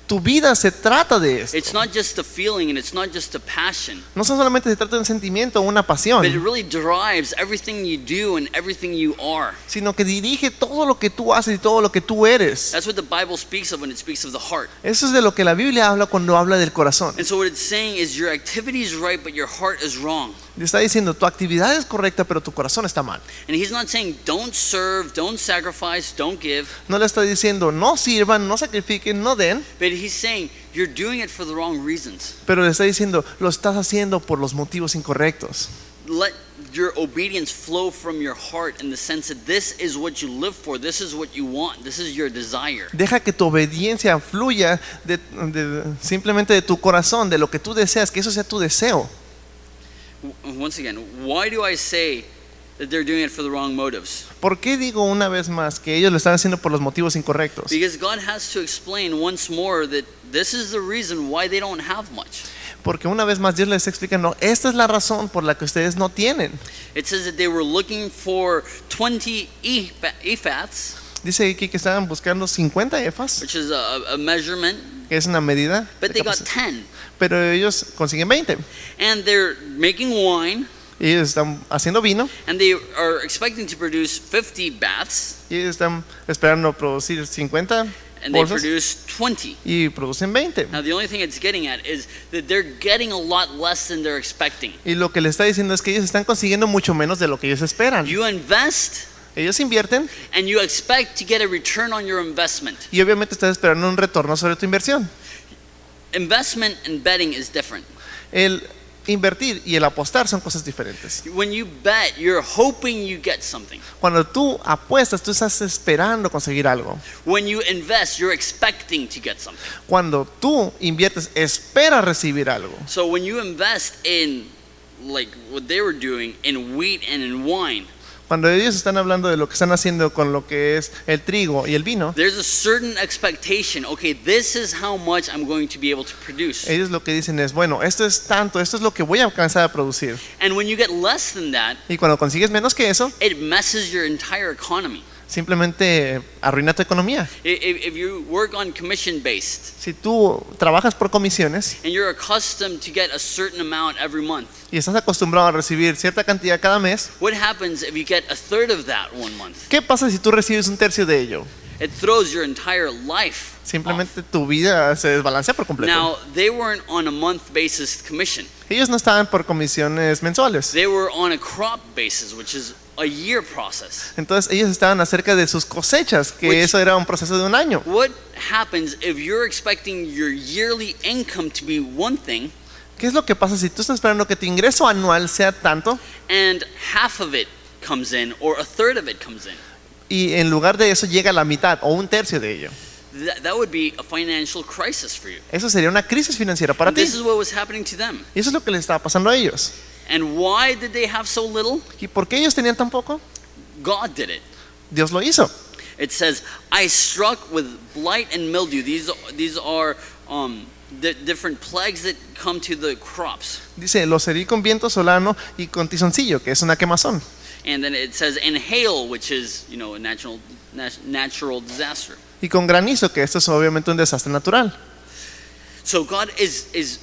Tu vida se trata de esto. It's not just a feeling and it's not just a passion, No solamente se trata de un sentimiento o una but it pasión, really drives everything you do and everything you are. sino que dirige todo lo que tú haces y todo lo que tú eres. That's what the Bible speaks of when it speaks of the heart. Eso es de lo que la Biblia habla cuando habla del corazón. And so what it's saying is your activity is right, but your heart is wrong. Le está diciendo, tu actividad es correcta, pero tu corazón está mal. And he's not saying don't serve, don't sacrifice, don't give, No le está diciendo, no sirvan, no sacrifiquen, no den, but he's saying you're doing it for the wrong reasons. pero le está diciendo, lo estás haciendo por los motivos incorrectos. Let your obedience flow from your heart in the sense that this is what you live for, this is what you want, this is your desire. Deja que tu obediencia fluya simplemente de tu corazón, de lo que tú deseas, que eso sea tu deseo. Once again, why do I say that they're doing it for the wrong motives? ¿Por qué digo una vez más que ellos lo están haciendo por los motivos incorrectos? Because God has to explain once more that this is the reason why they don't have much. Porque una vez más Dios les está explicando, esta es la razón por la que ustedes no tienen. It says that they were looking for 20 ephats, Dice aquí que estaban buscando 50 efas, which is a measurement, que es una medida, but de they got capacidad. 10. Pero ellos consiguen 20. And they're making wine, Y ellos están haciendo vino and they are expecting to produce 50 baths, y ellos están esperando producir 50 and they bolsas produce 20. y producen 20. Now, the only thing it's getting at is that they're getting a lot less than they're expecting. Y lo que le está diciendo es que ellos están consiguiendo mucho menos de lo que ellos esperan. You invest, Ellos invierten and you expect to get a return on your investment. y obviamente estás esperando un retorno sobre tu inversión. Investment and betting is different. El invertir y el apostar son cosas diferentes. When you bet, you're hoping you get something. Cuando tú apuestas, tú estás esperando conseguir algo. When you invest, you're expecting to get something. Cuando tú inviertes, esperas recibir algo. So when you invest in, like what they were doing, in wheat and in wine, Cuando ellos están hablando de lo que están haciendo con lo que es el trigo y el vino, there's a certain expectation. Okay, this is how much I'm going to be able to produce. ellos lo que dicen es, bueno, esto es tanto, esto es lo que voy a alcanzar a producir. And when you get less than that, Y cuando consigues menos que eso, it messes your entire economy. simplemente arruina tu economía. If you work on commission based Si tú trabajas por comisiones and you're accustomed to get a certain amount every month, y estás acostumbrado a recibir cierta cantidad cada mes, what happens if you get a third of that one month? ¿qué pasa si tú recibes un tercio de ello? It throws your entire life off. Simplemente tu vida se desbalancea por completo. Now, they weren't on a month basis commission. Ellos no estaban por comisiones mensuales. They were on a crop basis, which is a year process. Entonces ellos estaban acerca de sus cosechas, que Which- eso era un proceso de un año. What happens if you're expecting your yearly income to be one thing ¿Qué es lo que pasa si tú estás esperando que tu ingreso anual sea tanto and half of it comes in or a third of it comes in? y en lugar de eso llega la mitad o un tercio de ello? That would be a financial crisis for you. Eso sería una crisis financiera para And ti. this is what was happening to them. Y eso es lo que les estaba pasando a ellos. And why did they have so little? ¿Y por qué ellos tenían tan poco? God did it. Dios lo hizo. It says, I struck with blight and mildew. These are different plagues that come to the crops. Dice, los herí con viento solano y con tizoncillo, que es una quemazón. And then it says, and hail, which is, a natural disaster. Y con granizo, que esto es obviamente un desastre natural. So God is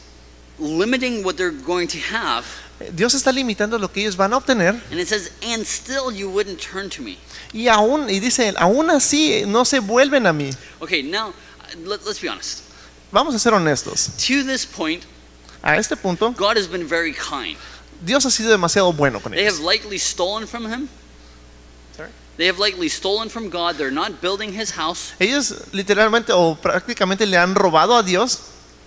limiting what they're going to have. Dios está limitando lo que ellos van a obtener And it says, and still you wouldn't turn to me. y dice, aún así no se vuelven a mí. Okay, now, let's be honest. Vamos a ser honestos. To this point, A este punto, God has been very kind. Dios ha sido demasiado bueno con They have ellos. likely stolen from him. Sorry? They have likely stolen from God. They're not building his house. Ellos literalmente o prácticamente le han robado a Dios,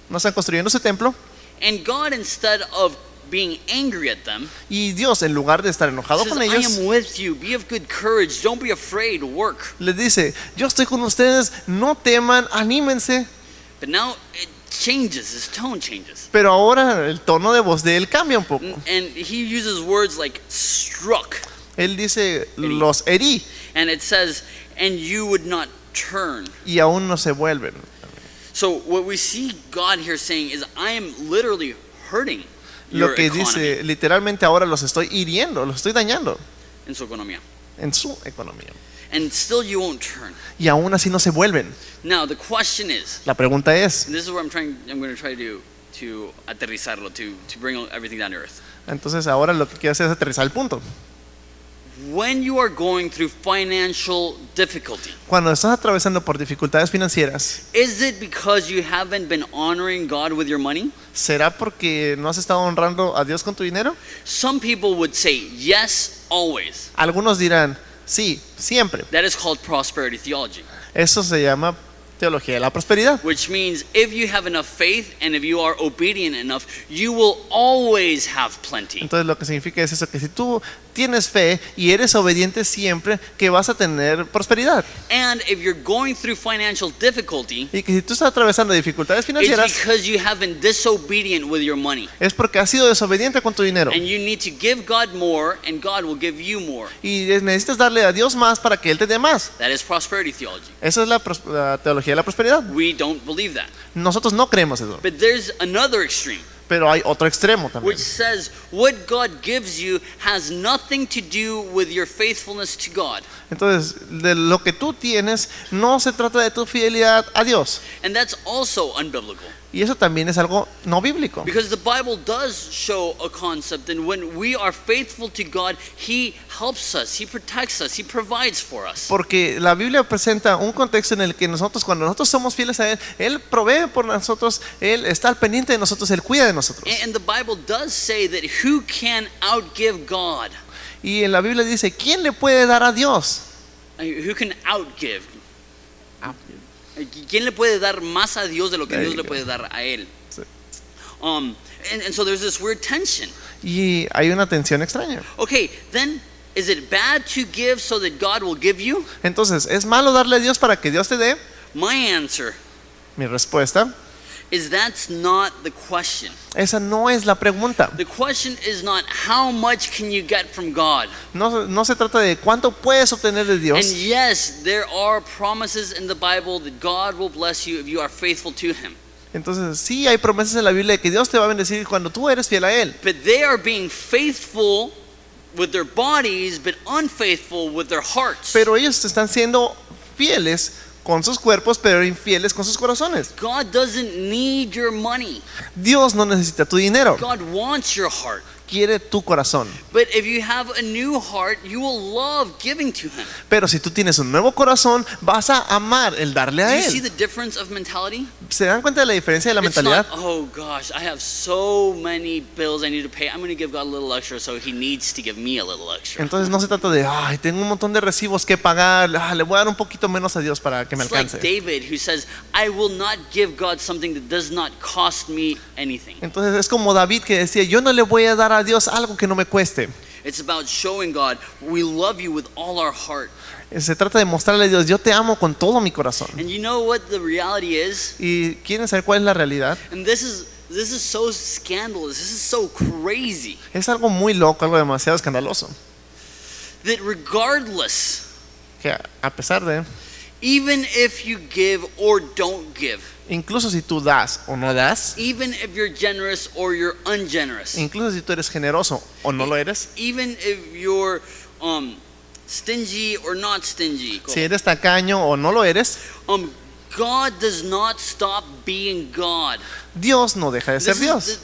no están construyendo su templo, And God, instead of being angry at them, y Dios, en lugar de estar enojado says, con I ellos, am with you. Be of good courage. Don't be afraid. Work. les dice, yo estoy con ustedes, no teman, anímense. But now it changes. His tone changes. Pero ahora el tono de voz de él cambia un poco. And he uses words like struck. Él dice, los herí And it says, and you would not turn. y aún no se vuelven. So what we see God here saying is, I am literally hurting Lo your que economy dice, literalmente ahora los estoy hiriendo, los estoy dañando in su economía. en su economía. And still you won't turn. Y aún así no se vuelven. Now the question is, La pregunta es, and this is where I'm going to try to aterrizarlo, to bring everything down to earth. entonces ahora lo que quiero hacer es aterrizar el punto. When you are going through financial difficulty, Cuando estás atravesando por dificultades financieras, is it because you haven't been honoring God with your money? ¿será porque no has estado honrando a Dios con tu dinero? Some people would say yes, always. Algunos dirán, sí, siempre. That is called prosperity theology, Eso se llama teología de la prosperidad. which means if you have enough faith and if you are obedient enough, you will always have plenty. Entonces lo que significa es eso, que si tú tienes fe y eres obediente siempre, que vas a tener prosperidad. And if you're going through financial difficulty, Y que si tú estás atravesando dificultades it's financieras, because you have been disobedient with your money. es porque has sido desobediente con tu dinero. And you need to give God more, and God will give you more. Y necesitas darle a Dios más para que Él te dé más. That is prosperity theology. Esa es la teología de la prosperidad. We don't believe that. Nosotros no creemos eso. But there's another extreme. Pero hay otro extremo también, which says what God gives you has nothing to do with your faithfulness to God. entonces de lo que tú tienes no se trata de tu fidelidad a Dios, And that's also unbiblical. y eso también es algo no bíblico, Because the Bible does show a concept, and when we are faithful to God, He helps us, He protects us, He provides for us. porque la Biblia presenta un contexto en el que nosotros, cuando nosotros somos fieles a Él, Él provee por nosotros, Él está al pendiente de nosotros, Él cuida de nosotros. And the Bible does say that who can outgive God? Y en la Biblia dice, ¿quién le puede dar a Dios? Who can outgive? ¿Quién le puede dar más a Dios de lo que There Dios you le go. puede dar a él? Sí. And so there's this weird tension. Y hay una tensión extraña. Okay, then is it bad to give so that God will give you? Entonces, ¿es malo darle a Dios para que Dios te dé? My answer Mi respuesta, is that's not the question. esa no es la pregunta. The question is not how much can you get from God? No se trata de cuánto puedes obtener de And Dios. yes, there are promises in the Bible that God will bless you if you are faithful to Him. Entonces, sí hay promesas en la Biblia de que Dios te va a bendecir cuando tú eres fiel a Él. But they are being faithful with their bodies, but unfaithful with their hearts. Pero ellos están siendo fieles con sus cuerpos, pero infieles con sus corazones. God doesn't need your money. Dios no necesita tu dinero, God wants your heart. quiere tu corazón. But if you have a new heart, you will love giving to Him. Pero si tú tienes un nuevo corazón, vas a amar el darle Do a you see Él. the difference of mentality? ¿Se dan cuenta de la diferencia de la It's mentalidad? not, oh gosh, I have so many bills I need to pay. I'm going to give God a little extra, so He needs to give me a little extra. Entonces no se trata de, ay, tengo un montón de recibos que pagar, le voy a dar un poquito menos a Dios para que me It's like alcance. David who says, I will not give God something that does not cost me anything. Entonces es como David que decía, yo no le voy a dar a Dios algo que no me cueste. It's about showing God we love you with all our heart. Se trata de mostrarle a Dios, yo te amo con todo mi corazón. And you know what the reality is? ¿Y quieren saber cuál es la realidad? And this is so scandalous. This is so crazy. Es algo muy loco, algo demasiado escandaloso. That regardless, Que a pesar de, even if you give or don't give, incluso si tú das o no das, even if you're generous or you're ungenerous, incluso si tú eres generoso o no lo eres, even if you're stingy or not stingy, si eres tacaño o no lo eres, God does not stop being God. Dios no deja de ser Dios.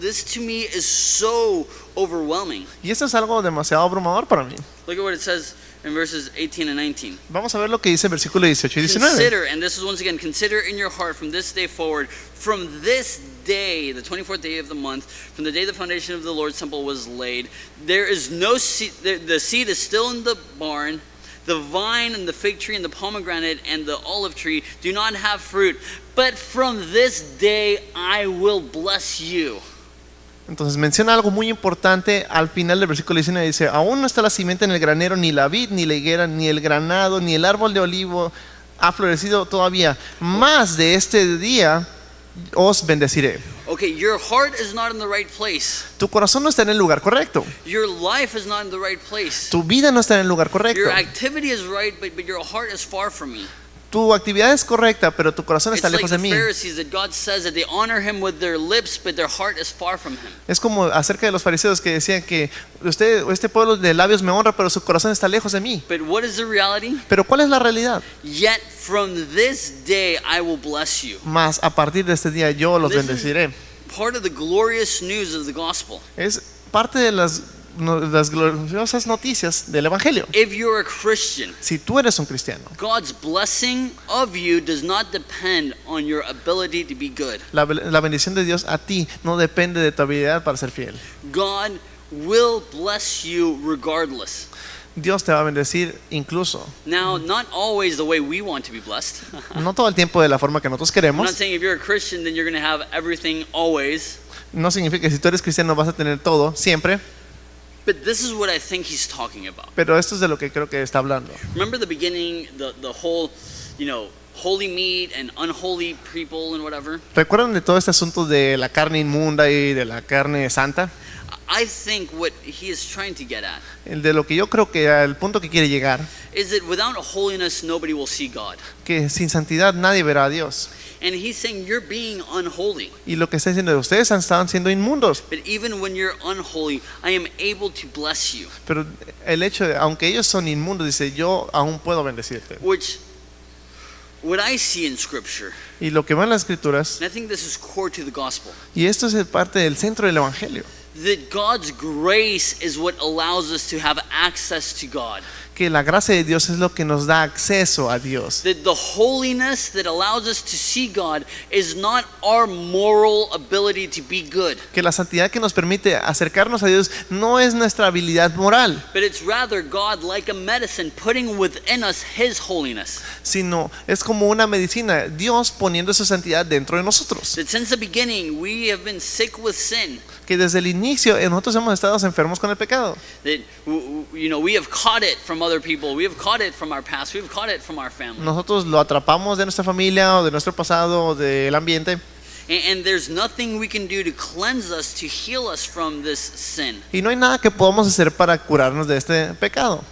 This to me is so overwhelming. Y esto es algo demasiado abrumador para mí. Look at what it says in verses 18 and 19. Vamos a ver lo que dice el versículo 18 y 19. Consider, and this is once again, consider in your heart from this day forward, from this day, the 24th day of the month, from the day the foundation of the Lord's temple was laid, there is no seed, the seed is still in the barn, the vine and the fig tree and the pomegranate and the olive tree do not have fruit, but from this day I will bless you. Entonces menciona algo muy importante al final del versículo 19. Dice, aún no está la simiente en el granero, ni la vid, ni la higuera, ni el granado, ni el árbol de olivo ha florecido todavía. Más de este día os bendeciré. Okay, your heart is not in the right place. Tu corazón no está en el lugar correcto. Your life is not in the right place. Tu vida no está en el lugar correcto. Your activity is right, but your heart is far from me. Tu actividad es correcta, pero tu corazón está It's like lejos the de mí. Pharisees that God says that they honor Him with their lips, but their heart is far from Him. Es como acerca de los fariseos que decían que este pueblo de labios me honra, pero su corazón está lejos de mí. But what is the reality? Pero ¿cuál es la realidad? Yet from this day I will bless you. Más a partir de este día yo los This is- bendeciré. Part of the glorious news of the gospel. Es parte de las gloriosas noticias del Evangelio. If you're a Christian, Si tú eres un cristiano, God's blessing of you does not depend on your ability to be good. la bendición de Dios a ti no depende de tu habilidad para ser fiel. God will bless you regardless. Dios te va a bendecir incluso, Now, not always the way we want to be blessed. no todo el tiempo de la forma que nosotros I'm not queremos. saying if you're a Christian, then you're going to have everything always. No significa que si tú eres cristiano vas a tener todo siempre, But this is what I think he's talking about. pero esto es de lo que creo que está hablando. Remember the beginning, the whole, holy meat and unholy people and whatever? ¿Recuerdan de todo este asunto de la carne inmunda y de la carne santa? I think what he is trying to get at El de lo que yo creo que al punto que quiere llegar, is that without holiness, nobody will see God. que sin santidad nadie verá a Dios. And he's saying you're being unholy. Y lo que está diciendo, ustedes estaban siendo inmundos. But even when you're unholy, I am able to bless you. Pero el hecho de, aunque ellos son inmundos, dice, yo aún puedo bendecirte. Which, what I see in Scripture, Y lo que va en las escrituras, and I think this is core to the gospel, y esto es parte del centro del evangelio, that God's grace is what allows us to have access to God. que la gracia de Dios es lo que nos da acceso a Dios. That the holiness that allows us to see God is not our moral ability to be good, Que la santidad que nos permite acercarnos a Dios no es nuestra habilidad moral, but it's rather God, like a medicine, putting within us His holiness. sino es como una medicina, Dios poniendo su santidad dentro de nosotros. That since the beginning we have been sick with sin. Que desde el inicio nosotros hemos estado enfermos con el pecado. That we have caught it from other people, we have caught it from our past, we have caught it from our family. Nosotros lo atrapamos de nuestra familia o de nuestro pasado o del ambiente. And there's nothing we can do to cleanse us, to heal us from this sin. Y no hay nada que podamos hacer para curarnos de este pecado.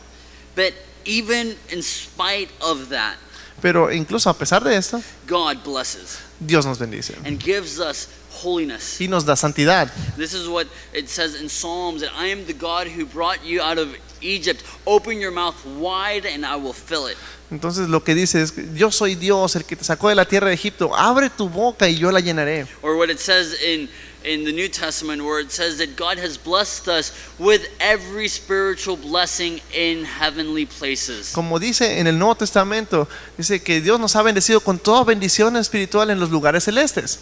But even in spite of that, Pero incluso a pesar de esto, God blesses Dios nos bendice and gives us holiness. y nos da santidad. This is what it says in Psalms, that I am the God who brought you out of Egypt. Open your mouth wide and I will fill it. Entonces lo que dice es, yo soy Dios, el que te sacó de la tierra de Egipto. Abre tu boca y yo la llenaré. Or what it says in the New Testament, where it says that God has blessed us with every spiritual blessing in heavenly places. Como dice en el Nuevo Testamento, dice que Dios nos ha bendecido con toda bendición espiritual en los lugares celestes.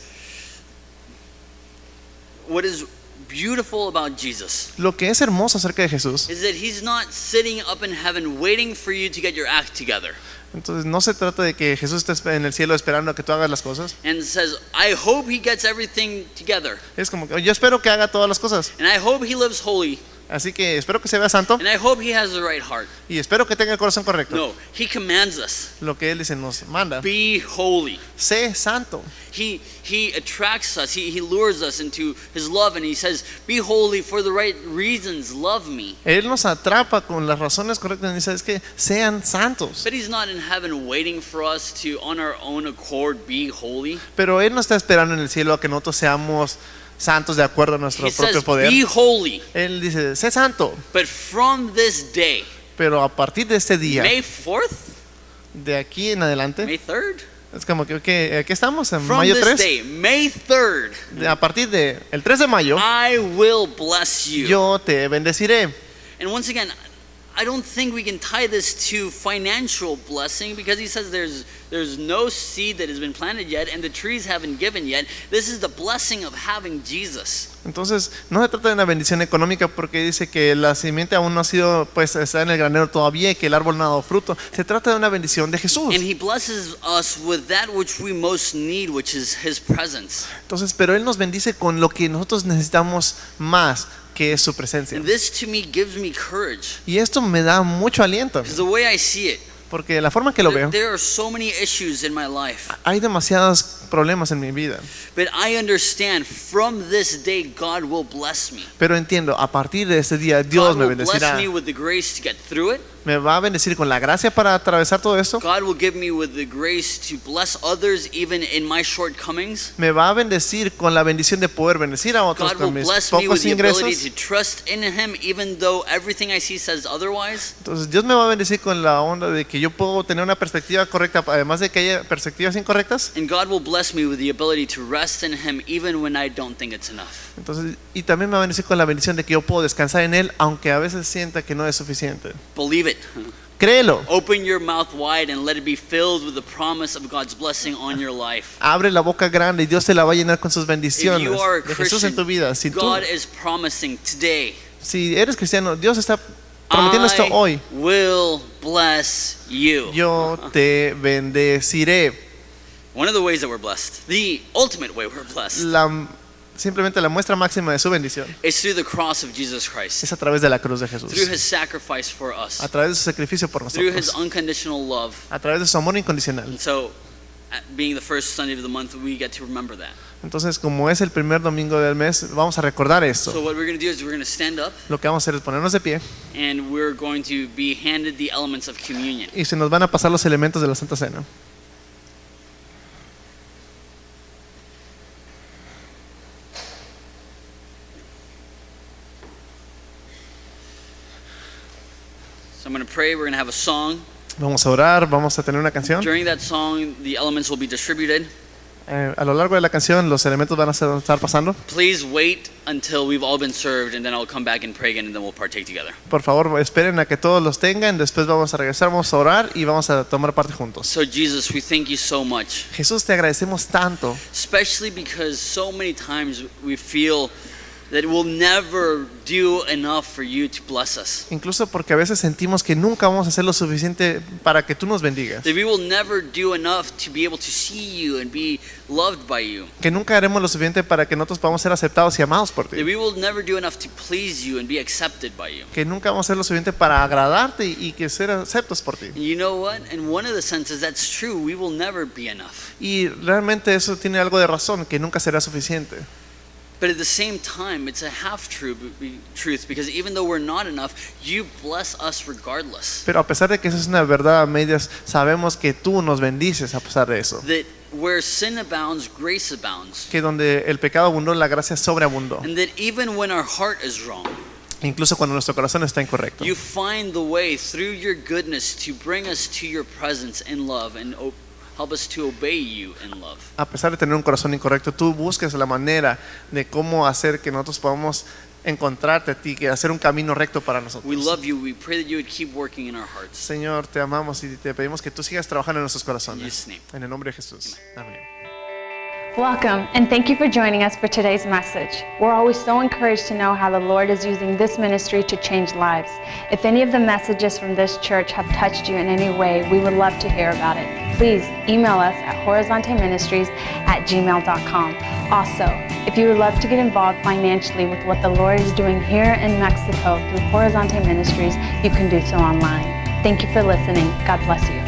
What is beautiful about Jesus Lo que es hermoso acerca de Jesús, is that He's not sitting up in heaven waiting for you to get your act together entonces no se trata de que Jesús esté en el cielo esperando a que tú hagas las cosas. and says, I hope he gets everything together, Es como que yo espero que haga todas las cosas, and I hope he lives holy, así que espero que se vea santo and I hope he has the right heart. y espero que tenga el corazón correcto. No, He commands us, Lo que Él dice nos manda, be holy. sé santo. He attracts us, he lures us into His love, and He says, be holy for the right reasons, love me. Él nos atrapa con las razones correctas y dice, es que sean santos. But He's not in heaven waiting for us to, on our own accord, be holy. Pero Él no está esperando en el cielo a que nosotros seamos santos de acuerdo a nuestro He propio says, poder. be holy. Él dice, sé santo. But from this day, Pero a partir de este día, May 4th, de aquí en adelante, May 3rd, es como que aquí estamos en from mayo this 3. day, May 3rd, A partir de el 3 de mayo, I will bless you. yo te bendeciré. And once again, I don't think we can tie this to financial blessing, because He says there's no seed that has been planted yet and the trees haven't given yet. This is the blessing of having Jesus. Entonces, no se trata de una bendición económica porque dice que la simiente aún no ha sido, pues está en el granero todavía y que el árbol no ha dado fruto. Se trata de una bendición de Jesús. And He blesses us with that which we most need, which is His presence. Entonces, pero Él nos bendice con lo que nosotros necesitamos más, que es su presencia. And this to me gives me courage, Y esto me da mucho aliento, because the way I see it, porque la forma que lo veo, there are so many issues in my life. hay demasiados problemas en mi vida. But I understand from this day God will bless me. Pero entiendo, a partir de este día Dios God me will bless bendecirá. me with the grace to get through it. Me va a bendecir con la gracia para atravesar todo esto. God will give me with the grace to bless others even in my shortcomings. Me va a bendecir con la bendición de poder bendecir a otros God will con mis bless me with pocos the ability ingresos. to trust in Him even though everything I see says otherwise. Entonces Dios me va a bendecir con la onda de que yo puedo tener una perspectiva correcta, además de que haya perspectivas incorrectas. And God will bless me with the ability to rest in Him even when I don't think it's enough. Entonces, y también me va a bendecir con la bendición de que yo puedo descansar en Él, aunque a veces sienta que no es suficiente. Believe it. Créelo. Open your mouth wide and let it be filled with the promise of God's blessing on your life. Abre la boca grande y Dios te la va a llenar con sus If bendiciones you are a de Jesús en tu vida. Christian, God is promising today, Si eres cristiano, Dios está prometiendo esto I hoy. will bless you. Yo te bendeciré. One of the ways that we're blessed, the ultimate way we're blessed, Simplemente la muestra máxima de su bendición is through the cross of Jesus Christ, es a través de la cruz de Jesús, through His sacrifice for us, a través de su sacrificio por through His nosotros, unconditional love. a través de su amor incondicional. And so, being the first Sunday of the month, we get to remember that. Entonces, como es el primer domingo del mes, vamos a recordar So esto. what we're going to do is we're going to stand up Lo que vamos a hacer es ponernos de pie and we're going to be handed the elements of communion. y se nos van a pasar los elementos de la Santa Cena. I'm going to pray. We're going to have a song. Vamos a orar, vamos a tener una canción. During that song, the elements will be distributed. A lo largo de la canción los elementos van a estar pasando. Please wait until we've all been served, and then I'll come back and pray again, and then we'll partake together. Por favor, esperen a que todos los tengan, después vamos a regresar, vamos a orar y vamos a tomar parte juntos. So Jesus, we thank you so much, Jesús, te agradecemos tanto, especially because so many times we feel that we'll never do enough for you to bless us. incluso porque a veces sentimos que nunca vamos a hacer lo suficiente para que tú nos bendigas, That we will never do enough to be able to see you and be loved by you. que nunca haremos lo suficiente para que nosotros podamos ser aceptados y amados por That ti, we will never do enough to please you and be accepted by you. que nunca vamos a hacer lo suficiente para agradarte y que ser aceptos por ti. And you know what? In one of the senses, that's true. We will never be enough. Y realmente eso tiene algo de razón, que nunca será suficiente. But at the same time, it's a half truth because even though we're not enough, you bless us regardless. Pero a pesar de que eso es una verdad a medias, sabemos que tú nos bendices a pesar de eso. That where sin abounds, grace abounds. Que donde el pecado abundó, la gracia sobreabundó. And that even when our heart is wrong, Incluso cuando nuestro corazón está incorrecto. you find the way through your goodness to bring us to your presence in love and help us to obey you in love. A pesar de tener un corazón incorrecto, tú buscas la manera de cómo hacer que nosotros podamos encontrarte a ti, que hacer un camino recto para We nosotros. love you. We pray that you would keep working in our hearts. Señor, te amamos y te pedimos que tú sigas trabajando en nuestros In corazones. Jesus' name. En el nombre de Jesús. Amén. Welcome, and thank you for joining us for today's message. We're always so encouraged to know how the Lord is using this ministry to change lives. If any of the messages from this church have touched you in any way, we would love to hear about it. Please email us at horizonteministries@gmail.com. Also, if you would love to get involved financially with what the Lord is doing here in Mexico through Horizonte Ministries, you can do so online. Thank you for listening. God bless you.